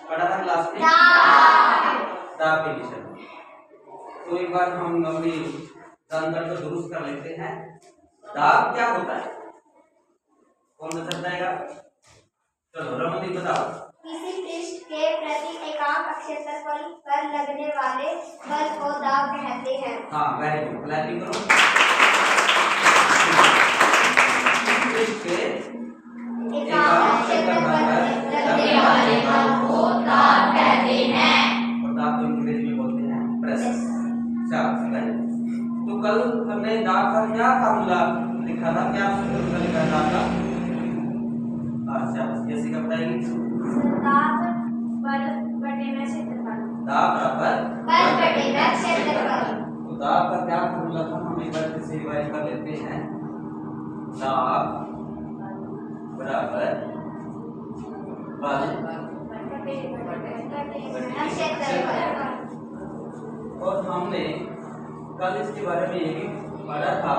पढ़ा था क्लास में दाब के विषय में। तो एक बार हम अपनी जानकारी को दुरुस्त कर लेते हैं। दाब क्या होता है? कौन बता जाएगा? चलो रमन जी बताओ। किसी पृष्ठ के प्रति एकांक क्षेत्रफल पर लगने वाले बल को दाब कहते हैं। हाँ वेरी गुड, क्लैपिंग करो। पृष्ठ के एकांक क्षेत्रफल पर लगने वाले बल को दाब कहते हैं। और दाब को अंग्रेजी में बोलते हैं प्रेस। चलो तो कल हमने दाब का क्या फार्मूला लिखा था? क्या सूत्र लिखा था दाब का? अच्छा जैसे क्या बताएंगे? दाब बल बटे में क्षेत्रफल। दाब बराबर बल बटे में क्षेत्रफल। तो दाब का क्या फार्मूला था? हम एक बार फिर से रिवाइज कर लेते हैं। दाब बराबर बल और हमने कल इसके बारे में ये भी पढ़ा था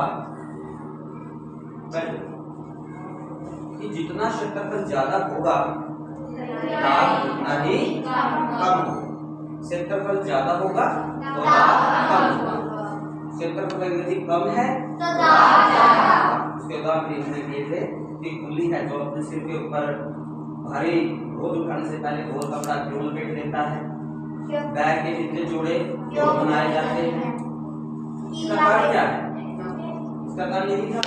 कि जितना क्षेत्रफल ज्यादा होगा दाब उतना ही कम होगा। क्षेत्रफल ज्यादा होगा तो दाब कम होगा। क्षेत्रफल यदि कम है तो दाब ज्यादा। उसके बाद लिखने के लिए कि गुल्ली है जो अपने सिर के ऊपर भारी बोझ उठाने से पहले गोल कपड़ा क्यों लपेट देता है? बैग के नीचे जोड़े क्यों बनाए जाते हैं? इसका कारण क्या है? इसका कारण यही था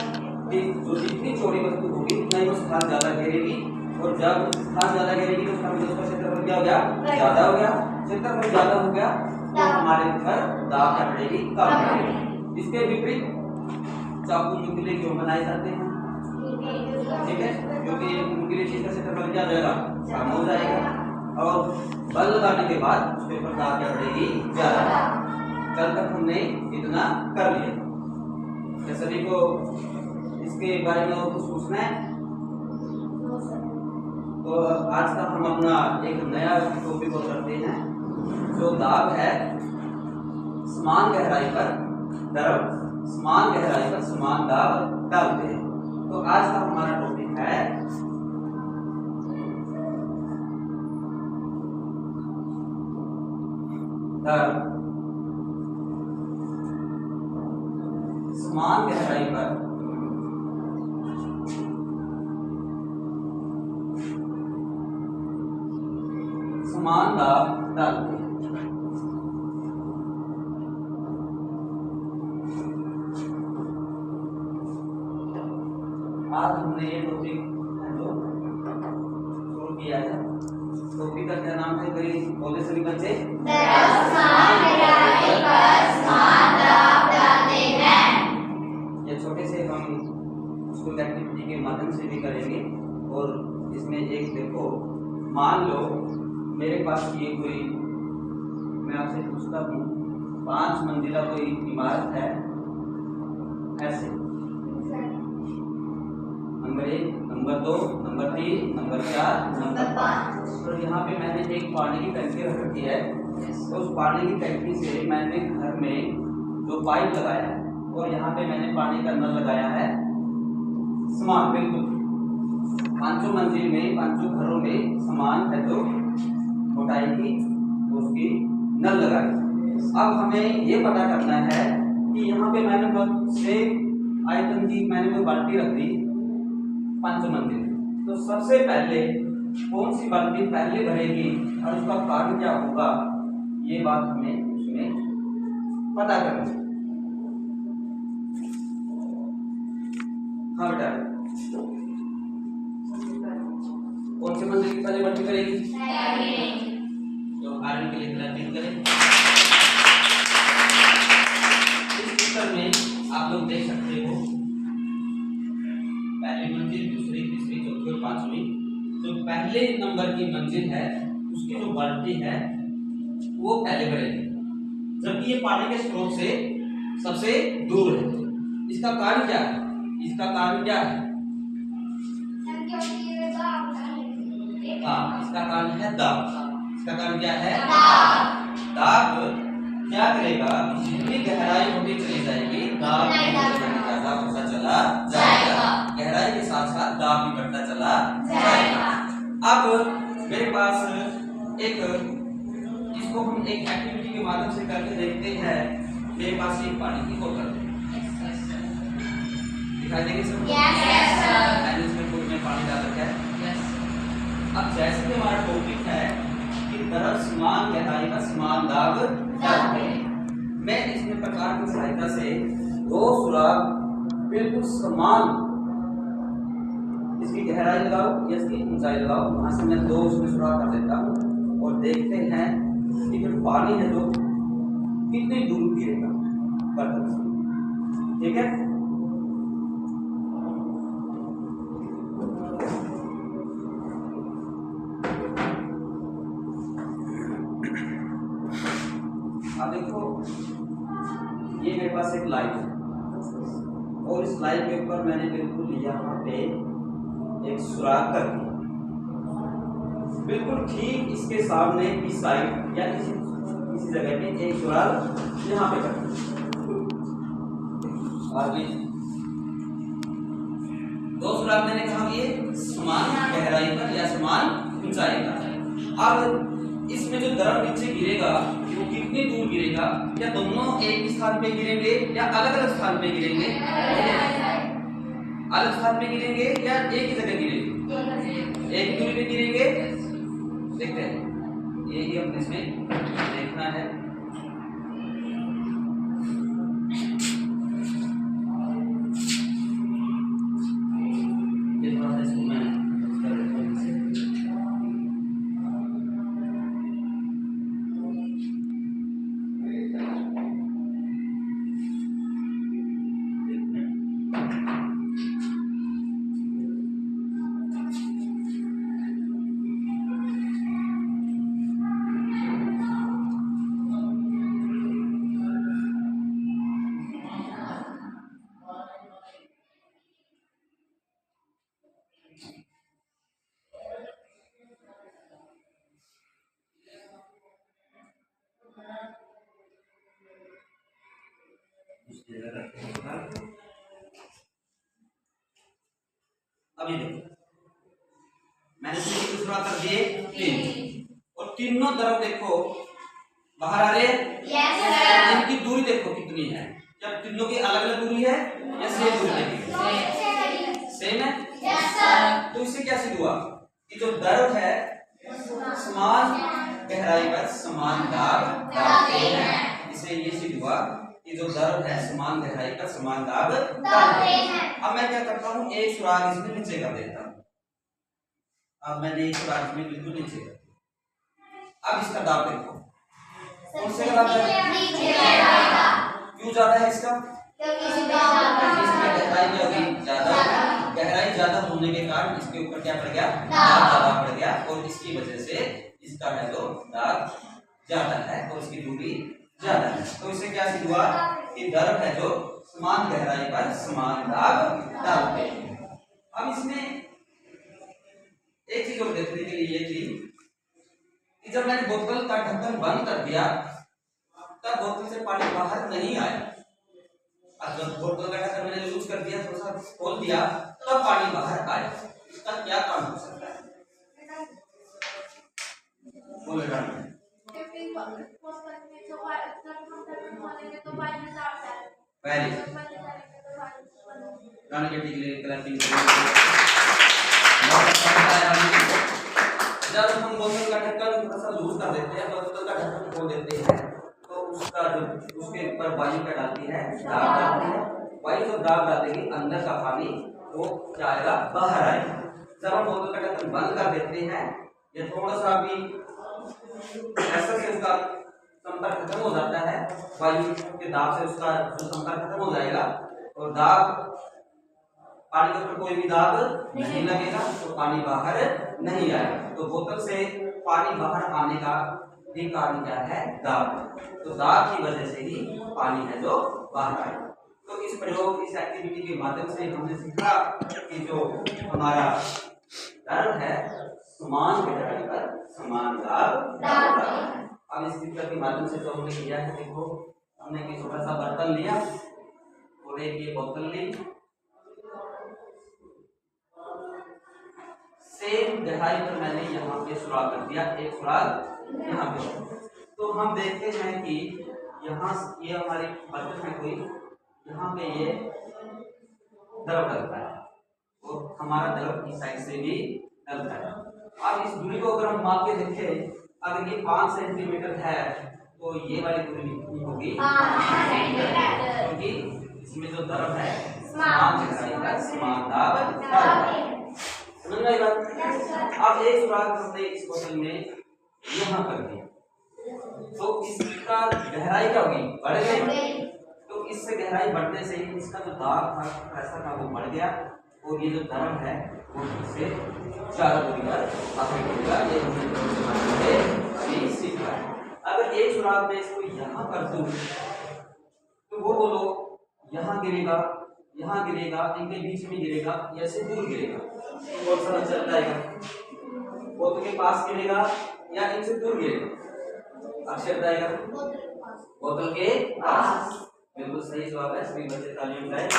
कि जो जितनी चौड़ी वस्तु होगी उतना ही वो स्थान ज्यादा घेरेगी और जब स्थान ज्यादा घेरेगी तो उसका क्षेत्रफल क्या हो गया? ज्यादा हो गया। क्षेत्रफल ज्यादा हो गया तो हमारे ऊपर दाब क्या पड़ेगी? कम पड़ेगी। इसके विपरीत चाकू नुकीले क्यों बनाए जाते हैं? ठीक है, क्योंकि नुकीले चीज का क्षेत्रफल क्या हो जाएगा? कम हो जाएगा और बल लगाने के बाद उसके ऊपर दाब क्या पड़ेगी? ज्यादा। कल तक हमने इतना कर लिया। क्या सभी को इसके बारे में और कुछ पूछना है? तो आज का हम अपना एक नया टॉपिक को करते हैं जो दाब है समान गहराई पर द्रव समान गहराई पर समान दाब डालते हैं। तो आज का हमारा टॉपिक है द्रव समान गहराई पर समान दाब डालते हैं। आज हमने ये टॉपिक जो शुरू किया है, टॉपिक का क्या नाम है? कोई बोले सभी बच्चे? ये छोटे से हम स्कूल एक्टिविटी के माध्यम से भी करेंगे। और इसमें एक देखो, मान लो मेरे पास ये कोई, मैं आपसे पूछता हूँ 5 मंजिला कोई इमारत है ऐसे, number 1, number 2, number 3, number 4, number 5। तो यहाँ पे मैंने एक पानी की टंकी रख रखी है। तो उस पानी की टंकी से मैंने घर में जो पाइप लगाया है और यहाँ पे मैंने पानी का नल लगाया है समान, बिल्कुल 5 मंजिल में 5 घरों में समान है जो मोटाई की उसकी नल लगाई। अब हमें ये पता करना है कि यहाँ पे मैंने बस से आयतन की मैंने कोई बाल्टी रख दी 5 मंजिल, तो सबसे पहले कौन सी बाल्टी पहले भरेगी और उसका कारण क्या होगा, ये बात हमें उसमें पता करनी है। हाँ बेटा, कौन से मंजिल की पहले बाल्टी करेगी? तो आर्मी के लिए क्लैपिंग करें। इस चित्र में आप लोग देख सकते हो पहली मंजिल, दूसरी, तीसरी, चौथी और 5वीं। जो पहले नंबर की मंजिल है उसकी जो बाल्टी है वो पहले भरेगी, जबकि ये पानी के स्रोत से सबसे दूर है। इसका कारण क्या है? इसका कारण क्या है? हाँ, इसका कारण है दाब। इसका कारण क्या है? दाब क्या करेगा? जितनी गहराई होती चली जाएगी दाब ज्यादा होता चला जाएगा। गहराई के साथ साथ दाब भी बढ़ता चला जाएगा। अब मेरे पास एक इसको हम एक एक्टिविटी के माध्यम से करके देखते हैं। मेरे पास एक पानी की बोतल है, दिखाई देगी सबको? मैंने इसमें बोतल में पानी डाल रखा है। अब जैसे कि हमारा टॉपिक है कि तरफ समान गहराई का समान दाग डालते हैं, मैं इसमें प्रकार की सहायता से दो सुराख बिल्कुल समान, इसकी गहराई लगाओ या इसकी ऊंचाई लगाओ, वहां से मैं दो उसमें सुराख कर देता हूँ और देखते हैं कि जो पानी है जो कितनी दूर गिरेगा बर्तन से। ठीक है, अब देखो ये मेरे पास एक लाइन है और इस लाइन के ऊपर मैंने बिल्कुल यहाँ पे एक सुराख कर दिया, बिल्कुल ठीक इसके सामने की साइड या किसी जगह पे एक सुराख यहाँ पे कर दिया। आगे दो सुराख मैंने कहा कि समान गहराई पर या समान ऊंचाई पर। अब इसमें जो द्रव नीचे गिरेगा वो कितनी दूर गिरेगा, या दोनों एक ही स्थान पे गिरेंगे या अलग अलग स्थान पे गिरेंगे? अलग स्थान पे गिरेंगे या एक ही जगह गिरेंगे? एक ही दूरी पे गिरेंगे। देखते हैं, ये ही अपने इसमें देखना है। ये थोड़ा सा इसको मैं अभी देखो मैंने दूसरा कर दिए 3 और तीनों तरफ देखो बाहर आ रहे हैं। इनकी दूरी देखो कितनी है, क्या तीनों की अलग अलग दूरी है या सेम दूरी है? सेम है। तो इससे क्या सिद्ध हुआ कि जो द्रव है समान गहराई पर समान दाब डालते हैं। इससे ये सिद्ध हुआ कि जो द्रव है समान गहराई पर समान दाब डालते हैं। अब मैं क्या करता हूँ, एक सुराख इसमें नीचे कर देता हूँ। अब मैंने एक सुराख इसमें बिल्कुल नीचे कर दिया। अब इसका दाब देखो, कौन से का दाब क्यों ज्यादा है इसका? इसमें गहराई में अभी ज्यादा, गहराई ज्यादा होने के कारण इसके ऊपर क्या पड़ गया? दाब ज्यादा पड़ गया और इसकी वजह से इसका है जो दाब ज्यादा है और इसकी दूरी ज्यादा है। तो इससे क्या सिद्ध हुआ कि द्रव है जो समान गहराई पर समान दाब डालते हैं। अब इसमें एक चीज और देखने के लिए ये थी कि जब मैंने बोतल का ढक्कन बंद कर दिया तब बोतल से पानी बाहर नहीं आया। अब जब बोतल का ढक्कन मैंने लूज कर दिया, थोड़ा सा खोल दिया, तब पानी बाहर आया। इसका क्या काम हो सकता है? बोले जब हम बोतल का ढक्कन थोड़ा सा लूज कर देते हैं, बोतल का ढक्कन खोल देते हैं, तो उसका जो उसके ऊपर वायु क्या डालती है? दाब डालती है। वायु जब दाब डालेगी अंदर का पानी वो क्या आएगा? बाहर आएगा। जब हम बोतल का ढक्कन बंद कर देते हैं या थोड़ा सा भी ऐसा से उसका संपर्क खत्म हो जाता है, वायु के दाब से उसका जो संपर्क खत्म हो जाएगा और दाब पानी के ऊपर कोई भी दाब नहीं लगेगा तो पानी बाहर नहीं आएगा। तो बोतल से पानी बाहर आने का भी कारण क्या है? दाब। तो दाब की वजह से ही पानी है जो बाहर आएगा। तो इस प्रयोग, इस एक्टिविटी के माध्यम से हमने सीखा कि जो हमारा द्रव है समान गहराई पर समान दाब डालता है। अब इस चित्र के माध्यम से जो हमने किया है, देखो हमने एक छोटा सा बर्तन लिया और एक ये बोतल ली, सेम गहराई पर मैंने यहाँ पे सुराख कर दिया, एक सुराख यहाँ पे। तो हम देखते हैं कि यहाँ ये हमारी बर्तन है कोई, यहाँ पे ये द्रव डलता है और हमारा द्रव इस साइड से भी डलता है। अब इस दूरी को अगर हम माप के देखें, अगर ये 5 सेंटीमीटर है तो ये वाली दूरी कितनी होगी? 5 सेंटीमीटर, क्योंकि इसमें जो द्रव है समान गहराई का समान दाब है। समझ में आई बात? अब एक सुराख हमने इस बोतल में यहाँ कर दिया तो इसका गहराई क्या होगी? बढ़ गई। तो इससे गहराई बढ़ने से इसका जो दाब था प्रेशर का वो बढ़ गया और ये जो द्रव है वो इससे ज्यादा दूरी पर आगे बढ़ेगा। ये हमने अभी सीखा है। अगर एक सुराख में इसको यहाँ कर दूं तो वो बोलो यहाँ गिरेगा, यहाँ गिरेगा, इनके बीच में गिरेगा या से दूर गिरेगा, तो कौन सा चल जाएगा? बोतल के पास गिरेगा या इनसे दूर गिरेगा? अक्षर जाएगा बोतल के पास। बिल्कुल सही जवाब है। सभी बच्चे तालियां बजाएं।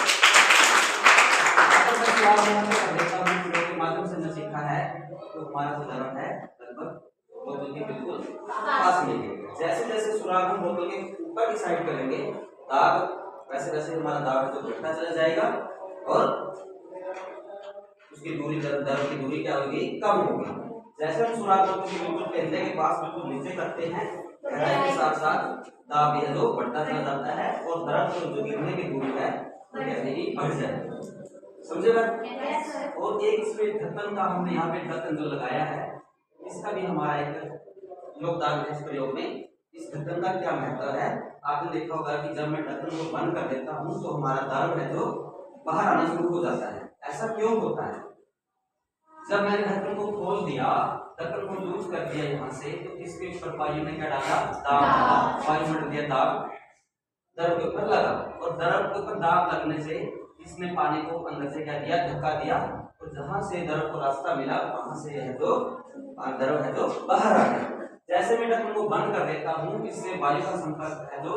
के माध्यम से हमने सीखा है तो हमारा जो द्रव है लगभग बोतल के बिल्कुल पास में गिरेगा। जैसे जैसे सुराख हम बोतल के ऊपर की साइड करेंगे दाब वैसे वैसे हमारा दाब जो घटता चला जाएगा और उसकी दूरी द्रव की दूरी क्या होगी? कम होगी। जैसे हम सुराख बोतल के बिल्कुल केंद्र के पास बिल्कुल नीचे करते हैं गहराई के साथ साथ दाब यह जो बढ़ता चला जाता है और द्रव जो गिरने की दूरी है वो कहने की बढ़ जाएगी। समझे बात? और एक इसमें ढक्कन का हमने यहाँ पे ढक्कन जो लगाया है इसका भी हमारा एक योगदान है इस प्रयोग में। इस ढक्कन का क्या महत्व है? आपने देखा होगा कि जब मैं ढक्कन को बंद कर देता हूँ तो हमारा द्रव है जो बाहर आना शुरू हो जाता है। ऐसा क्यों होता है? जब मैंने ढक्कन को खोल दिया, ढक्कन को लूज कर दिया यहाँ से, तो इसके ऊपर वायु ने क्या डाला? दाब। वायु में दिया दाब, द्रव के ऊपर लगा और द्रव के ऊपर दाब लगने से इसने पानी को अंदर से क्या दिया? धक्का दिया और जहां से द्रव को रास्ता मिला वहां से यह जो द्रव है जो बाहर आ गया। जैसे मैं ढक्कन को बंद कर देता हूँ इससे वायु का संपर्क है जो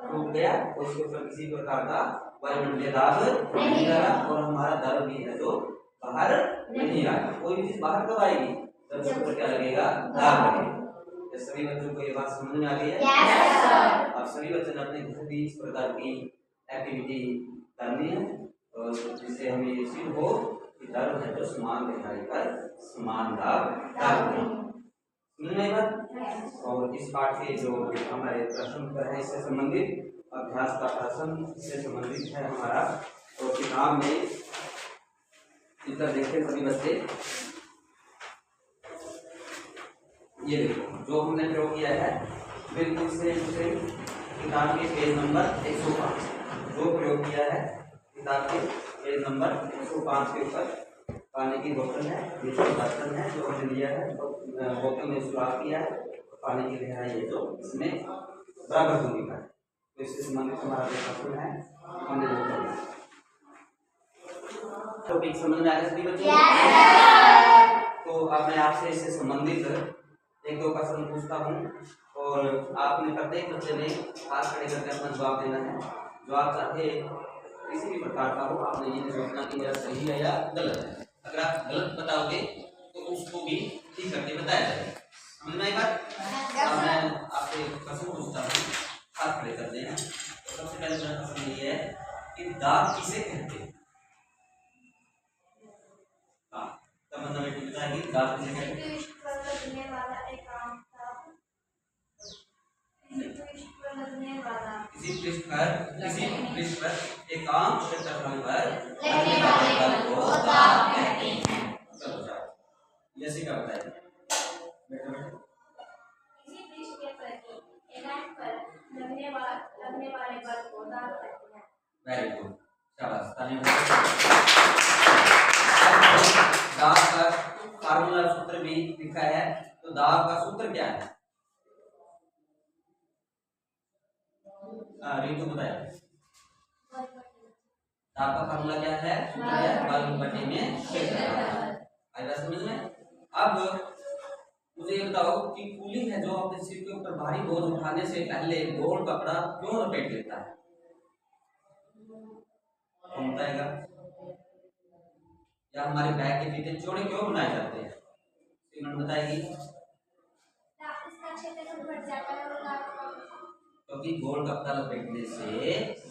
टूट गया और उसके ऊपर किसी प्रकार का वायुमंडलीय दाब नहीं लगा और हमारा द्रव भी है जो बाहर नहीं आएगा। कोई भी चीज बाहर कब आएगी? जब उसके ऊपर क्या लगेगा? दाब लगेगा। सभी बच्चों को ये बात समझ में आ गई है? अब सभी बच्चों ने अपने घर भी इस प्रकार की एक्टिविटी करनी है और जिससे हमें ये सिद्ध हो कि द्रव है जो समान गहराई पर समान दाब डालते हैं। और इस पाठ के जो हमारे प्रश्न उत्तर है इससे संबंधित अभ्यास का प्रश्न इससे संबंधित है हमारा। और किताब में इधर देखते सभी बच्चे, ये देखो जो हमने प्रयोग किया है बिल्कुल से किताब के पेज नंबर 105 जो प्रयोग किया है किताब के पेज नंबर 105 के ऊपर पानी की बोतल है, बीच में बर्तन है जो हमने लिया है, बोतल में सुराख किया है, पानी की गहराई है जो इसमें बराबर दूरी का है। तो इससे संबंधित हमारा जो प्रश्न है हमने वो किया। टॉपिक समझ में आया सभी बच्चों? तो अब मैं आपसे इससे संबंधित एक दो प्रश्न पूछता हूँ और आपने प्रत्येक बच्चे ने हाथ खड़े करके अपना जवाब देना है। जवाब चाहे किसी भी प्रकार का हो, आपने ये सोचना कि मेरा सही है या गलत है। अगर आप गलत बताओगे तो उसको भी ठीक करके बताया जाएगा। समझ में आई बात? अब मैं आपसे प्रश्न पूछता हूँ, हाथ खड़े करते हैं। तो सबसे पहले मेरा प्रश्न ये है कि दाब किसे कहते हैं? तमन्ना बेटी बताएगी दाब किसे कहते हैं? किसी पृष्ठ पर एकांक क्षेत्रफल पर लगने वाले बल को दाब कहते हैं। चलो जाओ जैसे क्या बताएं बेटा बेटा। किसी पृष्ठ के प्रति एकांक पर लगने वाले बल को दाब कहते हैं। वेरी गुड, शाबाश, तालियां। दाब का फार्मूला सूत्र भी लिखा है, तो दाब का सूत्र क्या है? रीतु बताया दाब का फार्मूला क्या है? बल बटे में क्षेत्रफल। आएगा समझ में? अब मुझे ये बताओ कि कुली है जो अपने सिर के ऊपर भारी बोझ उठाने से पहले गोल कपड़ा क्यों लपेट लेता है? कौन बताएगा? या हमारे बैग के फीते चौड़े क्यों बनाए जाते हैं? बताएगी। क्षेत्रफल बढ़ जाता है और दाब कम। क्योंकि गोल कपड़ा लपेटने से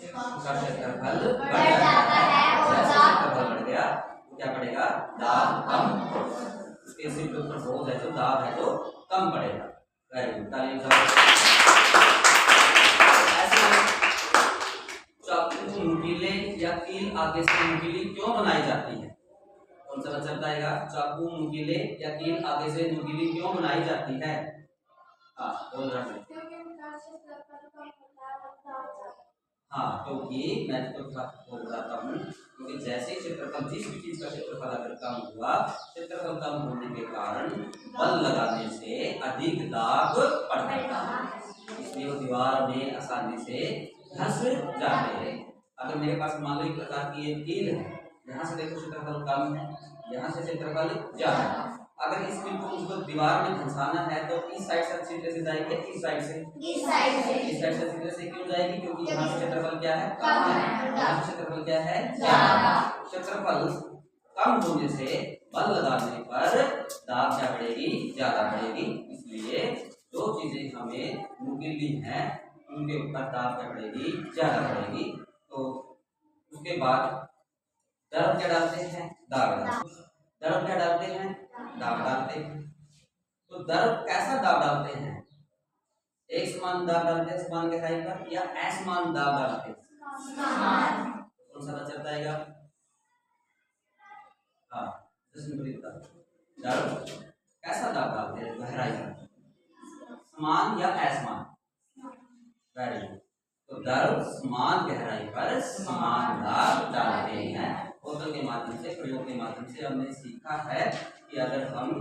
उसका क्षेत्रफल बढ़ जाता है और जैसे दाब क्षेत्रफल बढ़ गया तो क्या पड़ेगा, दाब कम। उसके सिर के ऊपर बोझ है तो दाब है तो कम पड़ेगा। वेरी गुड, तालियां बजाओ। ऐसे चाकू नुकीले या कील आगे से नुकीली क्यों बनाई जाती है? कौन सा बच्चा बताएगा? चाकू नुकीले या कील आगे से नुकीली क्यों बनाई जाती है? हाँ बोल रहा हूँ। हाँ, क्योंकि मैं तो बोल रहा हूँ क्योंकि जैसे क्षेत्रफल, जिस भी चीज का क्षेत्रफल अगर कम हुआ, क्षेत्रफल कम होने के कारण बल लगाने से अधिक दाब पड़ता है, इसलिए वो दीवार में आसानी से धंस जाते हैं। अगर मेरे पास मान लो एक प्रकार की एक कील है, यहाँ से देखो क्षेत्रफल कम है, यहाँ से क्षेत्रफल ज्यादा है। अगर इस कील को मुझको दीवार में धंसाना है तो इस साइड से अच्छी तरह से जाएगी, इस साइड से इस साइड से अच्छी तरह से क्यों जाएगी? क्योंकि यहाँ से क्षेत्रफल क्या है, कम है, यहाँ से क्षेत्रफल क्या है, ज्यादा। क्षेत्रफल कम होने से बल लगाने पर दाब क्या बढ़ेगी, ज्यादा बढ़ेगी। इसलिए जो चीजें हमें नुकीली हैं उनके ऊपर दाब क्या बढ़ेगी, ज्यादा बढ़ेगी। तो उसके बाद दर्ब क्या डालते हैं, दाब डालते हैं। दर्ब क्या डालते हैं, दाब डालते हैं। तो दर्ब कैसा दाब डालते हैं? एक समान दाब डालते हैं समान गहराई पर, या असमान दाब डालते हैं? कौन सा बच्चा बताएगा? हाँ, दर्ब कैसा दाब डालते हैं गहराई पर, समान या असमान? Very good. तो दर्ब समान गहराई पर समान दाब डालते हैं। बोतल के माध्यम से, प्रयोग के माध्यम से हमने सीखा है कि अगर हम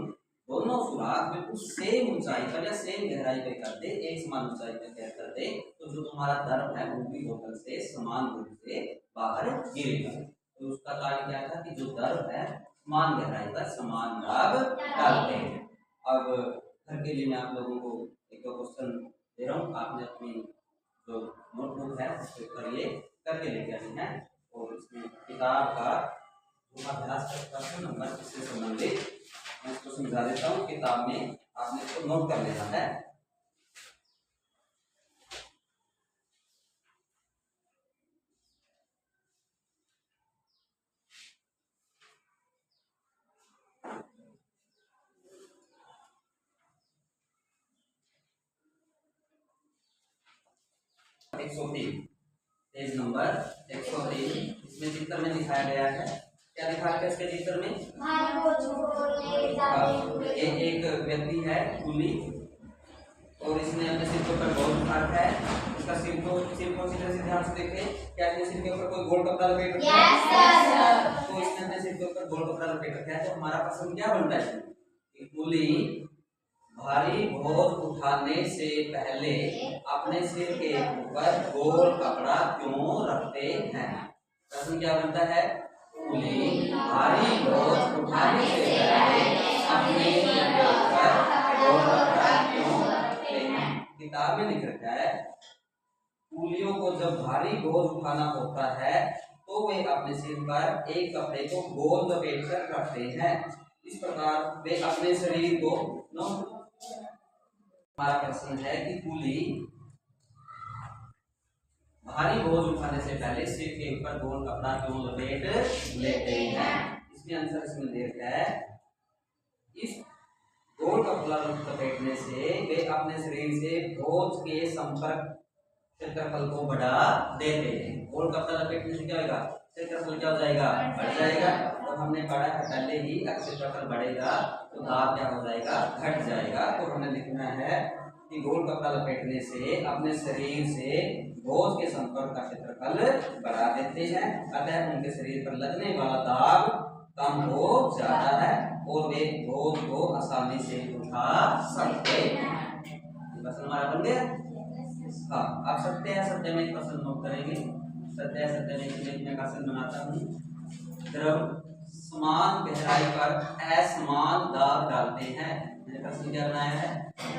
दोनों सुराख बिल्कुल सेम ऊंचाई पर या सेम गहराई पर कर दे, एक समान ऊंचाई पर कर दे, तो जो तुम्हारा दर्ब है वो भी बोतल से समान रूप से बाहर गिरेगा। तो उसका कार्य क्या था कि जो दर्ब है समान गहराई पर समान दाब डालते हैं। अब घर के लिए मैं आप लोगों को एक दो क्वेश्चन दे रहा हूँ, आपने अपनी जो नोटबुक है उसके ऊपर ये करके लेके आनी है, और इसमें किताब का अभ्यास का प्रश्न नंबर इससे संबंधित मैं इसको समझा देता हूँ। किताब में आपने इसको नोट कर लेना है। पेज नंबर 103, इसमें चित्र में दिखाया गया है। क्या दिखाया गया इसके चित्र में? एक व्यक्ति है कूली, और इसने अपने सिर के ऊपर बोझ उठा रखा है। इसका सिर को अच्छी तरह से ध्यान से देखें। क्या इसने सिर के ऊपर कोई गोल कपड़ा लपेट रखा है? तो इसने अपने सिर के ऊपर गोल कपड़ा लपेट रखा है। तो हमारा प्रश्न क्या बनता है कि कूली भारी बोझ उठाने से पहले अपने सिर के ऊपर गोल कपड़ा क्यों रखते हैं? प्रश्न क्या बनता है? कूली भारी बोझ उठाने से पहले अपने सिर के ऊपर गोल कपड़ा क्यों रखते हैं? किताब में लिख रखा है कूलियों को जब भारी बोझ उठाना होता है तो वे अपने सिर पर एक कपड़े को गोल लपेट कर रखते हैं। इस प्रकार वे अपने शरीर को हमारा प्रश्न है कि कूली भारी बोझ उठाने से पहले सिर के ऊपर गोल कपड़ा क्यों लपेट लेते हैं? इसमें आंसर इसमें दे रखा है इस गोल कपड़ा लपेटने से वे अपने शरीर से बोझ के संपर्क क्षेत्रफल को बढ़ा देते हैं। गोल कपड़ा लपेटने से क्या होगा? क्षेत्रफल क्या हो जाएगा? बढ़ जाएगा। तो हमने पढ़ा है पहले ही, अगर क्षेत्रफल बढ़ेगा तो दाब क्या हो जाएगा? घट जाएगा। तो हमें लिखना है कि गोल कपड़ा लपेटने से अपने शरीर से बोझ के संपर्क का क्षेत्रफल बढ़ा देते हैं, अतः उनके शरीर पर लगने वाला दाब कम हो जाता है और वे बोझ को आसानी से उठा सकते हैं। प्रश्न हमारा बन गया। हाँ, आप सत्य है सत्य में एक प्रश्न नोट करेंगे। सत्य है सत्य में मैं क्वेश्चन बनाता हूँ। द्रव समान गहराई पर असमान दाब डालते हैं। मैंने प्रश्न क्या बनाया है?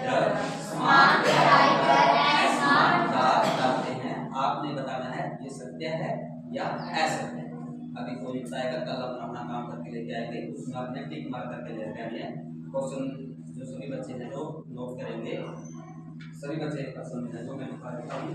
द्रव समान गहराई पर असमान दाब डालते हैं। आपने बताना है ये सत्य है या असत्य है। अभी कोई बताएगा, कल अपना काम करके लेके आएंगे, उसमें आपने टिक मार करके लेके आएंगे। क्वेश्चन जो सभी बच्चे हैं जो नोट करेंगे सभी बच्चे एक बार समझना जो मैं बता रहा हूँ।